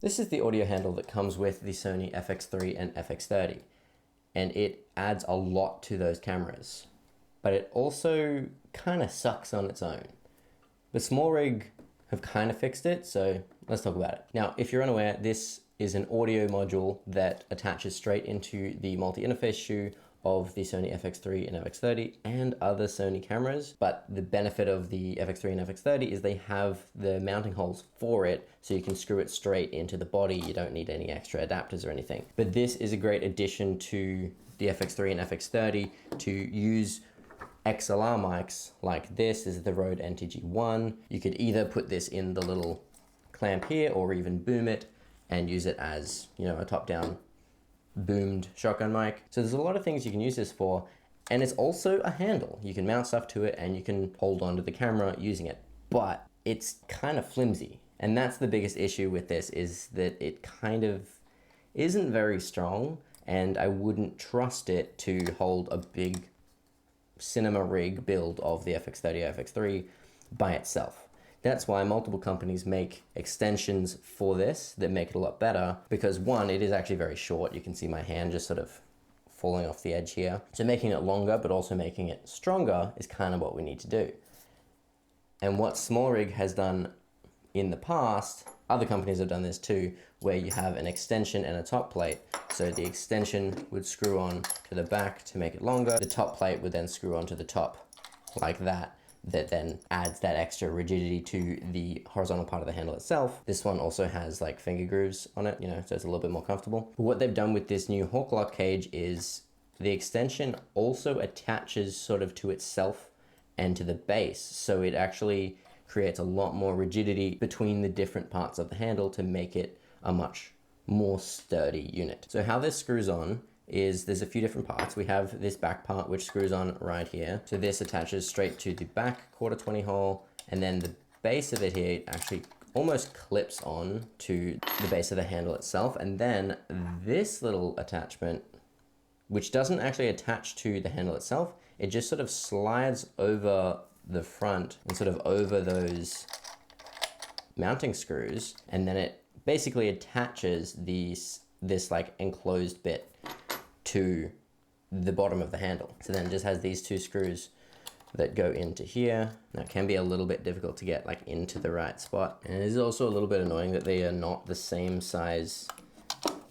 This is the audio handle that comes with the Sony FX3 and FX30, and it adds a lot to those cameras, but it also kind of sucks on its own. The SmallRig have kind of fixed it, so let's talk about it. Now, if you're unaware, this is an audio module that attaches straight into the multi-interface shoe of the Sony FX3 and FX30 and other Sony cameras. But the benefit of the FX3 and FX30 is they have the mounting holes for it, so you can screw it straight into the body. You don't need any extra adapters or anything. But this is a great addition to the FX3 and FX30 to use XLR mics like this. Is the Rode NTG1. You could either put this in the little clamp here or even boom it and use it as, you know, a top-down boomed shotgun mic. So there's a lot of things you can use this for, and it's also a handle. You can mount stuff to it and you can hold onto the camera using it, but it's kind of flimsy. And that's the biggest issue with this, is that it kind of isn't very strong, and I wouldn't trust it to hold a big cinema rig build of the FX30 or FX3 by itself. That's why multiple companies make extensions for this that make it a lot better, because one, it is actually very short. You can see my hand just sort of falling off the edge here. So making it longer, but also making it stronger is kind of what we need to do. And what SmallRig has done in the past, other companies have done this too, where you have an extension and a top plate. So the extension would screw on to the back to make it longer. The top plate would then screw onto the top like that. That then adds that extra rigidity to the horizontal part of the handle itself. This one also has like finger grooves on it, you know, so it's a little bit more comfortable. But what they've done with this new Hawklock cage is the extension also attaches sort of to itself and to the base. So it actually creates a lot more rigidity between the different parts of the handle to make it a much more sturdy unit. So how this screws on is there's a few different parts. We have this back part which screws on right here. So this attaches straight to the back quarter-20 hole, and then the base of it here actually almost clips on to the base of the handle itself. And then this little attachment, which doesn't actually attach to the handle itself, it just sort of slides over the front and sort of over those mounting screws, and then it basically attaches this like enclosed bit to the bottom of the handle. So then it just has these two screws that go into here. Now it can be a little bit difficult to get like into the right spot. And it is also a little bit annoying that they are not the same size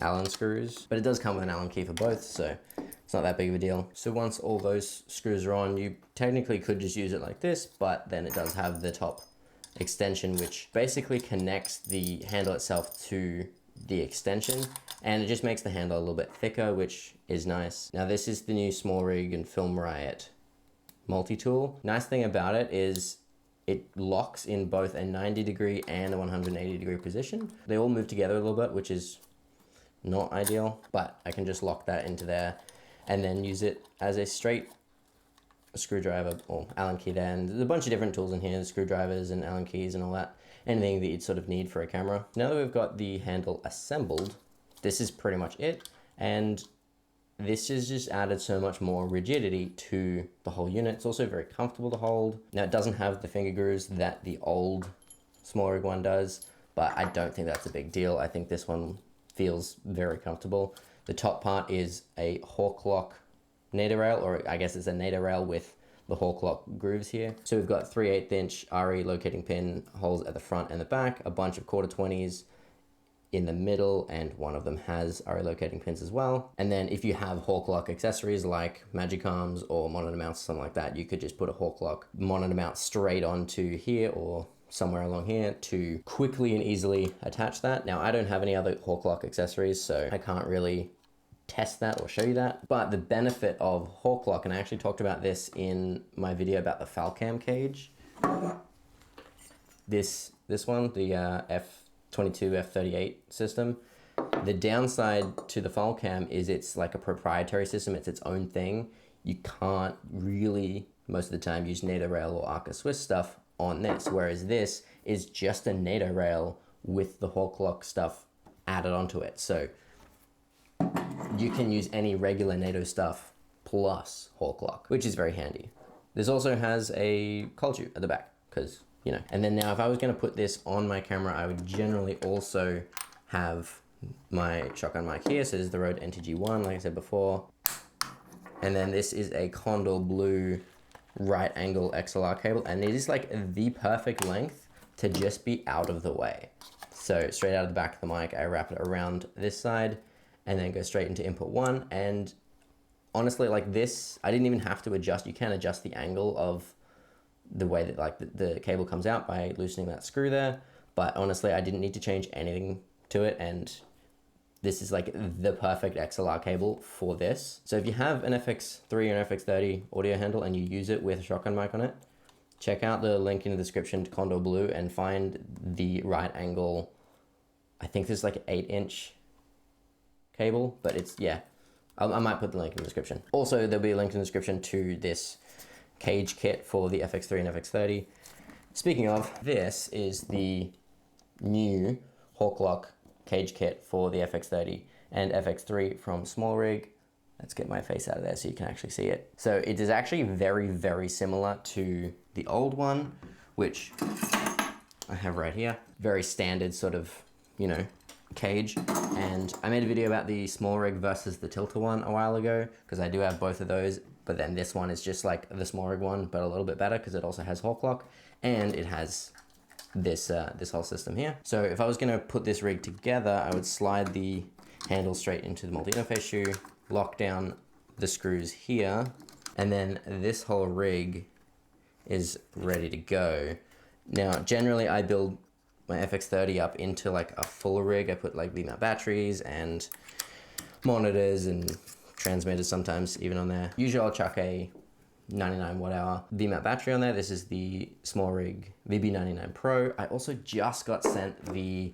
Allen screws, but it does come with an Allen key for both, so it's not that big of a deal. So once all those screws are on, you technically could just use it like this, but then it does have the top extension, which basically connects the handle itself to the extension, and it just makes the handle a little bit thicker, which is nice. Now this is the new SmallRig and Film Riot multi-tool. Nice thing about it is it locks in both a 90-degree and a 180-degree position. They all move together a little bit, which is not ideal, but I can just lock that into there and then use it as a straight screwdriver or Allen key there. And there's a bunch of different tools in here, screwdrivers and Allen keys and all that. Anything that you'd sort of need for a camera. Now that we've got the handle assembled, this is pretty much it. And this has just added so much more rigidity to the whole unit. It's also very comfortable to hold. Now it doesn't have the finger grooves that the old SmallRig one does, but I don't think that's a big deal. I think this one feels very comfortable. The top part is a Hawklock nadir rail, or I guess it's a nadir rail with the Hawklock grooves here. So we've got 3/8" RE locating pin holes at the front and the back, a bunch of quarter-20s in the middle, and one of them has RE locating pins as well. And then if you have Hawklock accessories like Magicams or monitor mounts or something like that, you could just put a Hawklock monitor mount straight onto here or somewhere along here to quickly and easily attach that. Now I don't have any other Hawklock accessories, so I can't really test that or show you that. But the benefit of Hawklock, and I actually talked about this in my video about the Falcam cage. This one, the F22, F38 system. The downside to the Falcam is it's like a proprietary system. It's its own thing. You can't really, most of the time, use nadir rail or Arca Swiss stuff on this, whereas this is just a nadir rail with the Hawklock stuff added onto it. So you can use any regular NATO stuff plus Hawklock, which is very handy. This also has a cold tube at the back, because, you know. And then now if I was going to put this on my camera, I would generally also have my shotgun mic here. So this is the Rode NTG1, like I said before. And then this is a Condor Blue right angle XLR cable, and it is like the perfect length to just be out of the way. So straight out of the back of the mic, I wrap it around this side and then go straight into input 1. And honestly, like this, I didn't even have to adjust. You can adjust the angle of the way that like the cable comes out by loosening that screw there. But honestly, I didn't need to change anything to it, and this is like the perfect XLR cable for this. So if you have an FX3 or an FX30 audio handle and you use it with a shotgun mic on it, check out the link in the description to Condor Blue and find the right angle. I think there's like an 8-inch cable, but it's, yeah, I might put the link in the description. Also, there'll be a link in the description to this cage kit for the FX3 and FX30. Speaking of, this is the new Hawklock cage kit for the FX30 and FX3 from SmallRig. Let's get my face out of there so you can actually see it. So it is actually very, very similar to the old one, which I have right here. Very standard sort of, you know, cage. And I made a video about the SmallRig versus the Tilta one a while ago, because I do have both of those, but then this one is just like the SmallRig one, but a little bit better because it also has Hawklock and it has this whole system here. So if I was gonna put this rig together, I would slide the handle straight into the multi-interface shoe, lock down the screws here, and then this whole rig is ready to go. Now, generally I build my FX30 up into like a full rig. I put like V-mount batteries and monitors and transmitters sometimes even on there. Usually I'll chuck a 99 watt hour V-mount battery on there. This is the SmallRig VB99 Pro. I also just got sent the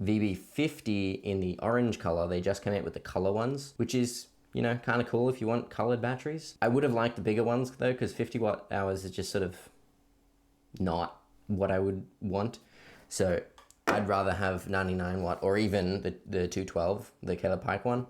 VB50 in the orange color. They just came out with the color ones, which is, you know, kind of cool if you want colored batteries. I would have liked the bigger ones though, because 50 watt hours is just sort of not what I would want. So I'd rather have 99 watt or even the 212, the Caleb Pike one,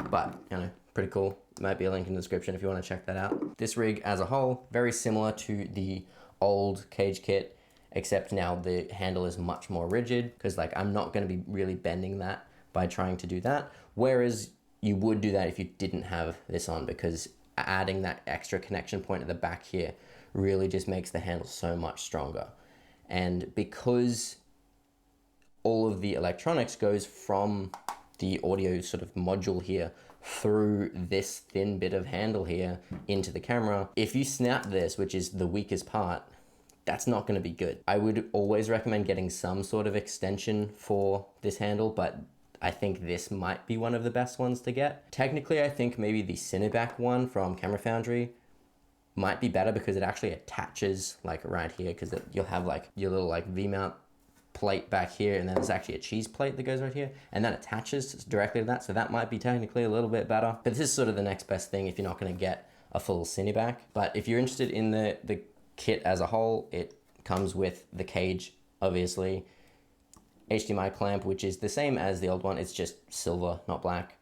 but you know, pretty cool. Might be a link in the description if you want to check that out. This rig as a whole, very similar to the old cage kit, except now the handle is much more rigid, because like I'm not going to be really bending that by trying to do that. Whereas you would do that if you didn't have this on, because adding that extra connection point at the back here really just makes the handle so much stronger. And because all of the electronics goes from the audio sort of module here through this thin bit of handle here into the camera, if you snap this, which is the weakest part, that's not going to be good. I would always recommend getting some sort of extension for this handle, but I think this might be one of the best ones to get. Technically, I think maybe the Cinebac one from Camera Foundry might be better, because it actually attaches like right here, because you'll have like your little like V-mount plate back here, and then there's actually a cheese plate that goes right here, and that attaches directly to that, so that might be technically a little bit better. But this is sort of the next best thing if you're not going to get a full Cinebac. But if you're interested in the kit as a whole, it comes with the cage, obviously, HDMI clamp, which is the same as the old one, it's just silver, not black.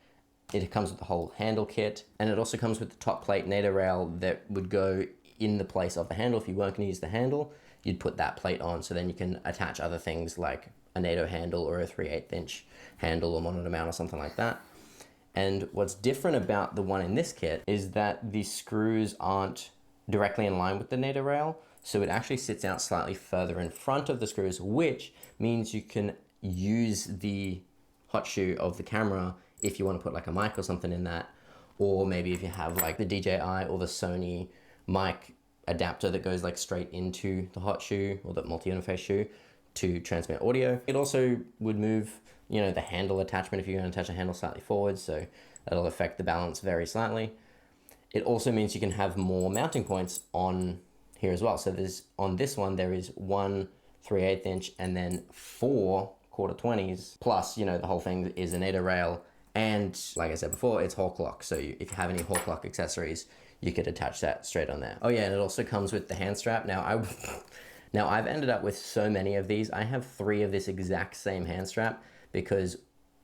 It comes with the whole handle kit, and it also comes with the top plate NATO rail that would go in the place of the handle. If you weren't going to use the handle, you'd put that plate on, so then you can attach other things like a NATO handle or a 3/8 inch handle or monitor mount or something like that. And what's different about the one in this kit is that the screws aren't directly in line with the NATO rail, so it actually sits out slightly further in front of the screws, which means you can use the hot shoe of the camera if you want to put like a mic or something in that, or maybe if you have like the DJI or the Sony mic adapter that goes like straight into the hot shoe or the multi-interface shoe to transmit audio. It also would move, you know, the handle attachment if you're going to attach a handle slightly forward, so that'll affect the balance very slightly. It also means you can have more mounting points on here as well. So there's, on this one, there is one 3/8 inch and then 4 1/4-20s, plus, you know, the whole thing is a NATO rail. And like I said before, it's Hawklock. So if you have any Hawklock accessories, you could attach that straight on there. Oh yeah, and it also comes with the hand strap. Now I've ended up with so many of these. I have 3 of this exact same hand strap, because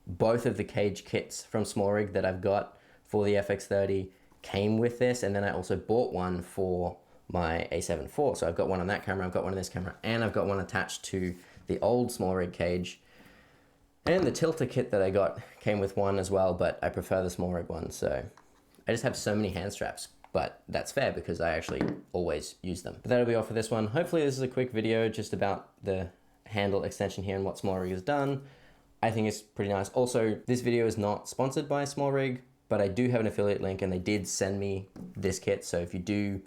both of the cage kits from SmallRig that I've got for the FX30 came with this, and then I also bought one for my A7 IV. So I've got one on that camera, I've got one on this camera, and I've got one attached to the old SmallRig cage. And the tilter kit that I got came with one as well, but I prefer the SmallRig one, so I just have so many hand straps, but that's fair because I actually always use them. But that'll be all for this one. Hopefully this is a quick video just about the handle extension here and what SmallRig has done. I think it's pretty nice. Also, this video is not sponsored by SmallRig, but I do have an affiliate link and they did send me this kit. So if you do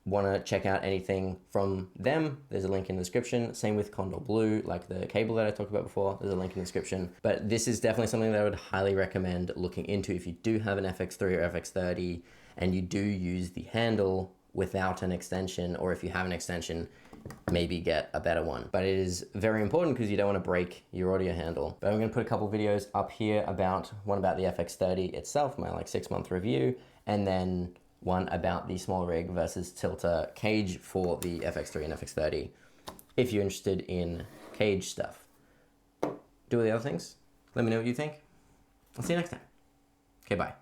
want to check out anything from them, there's a link in the description. Same with Condor Blue, like the cable that I talked about before, there's a link in the description. But this is definitely something that I would highly recommend looking into if you do have an FX3 or FX30 and you do use the handle without an extension, or if you have an extension, maybe get a better one. But it is very important because you don't want to break your audio handle. But I'm going to put a couple videos up here about one about the FX30 itself, my like 6-month review, and then one about the SmallRig versus tilter cage for the FX3 and FX30 if you're interested in cage stuff. Do all the other things. Let me know what you think. I'll see you next time. Okay, bye.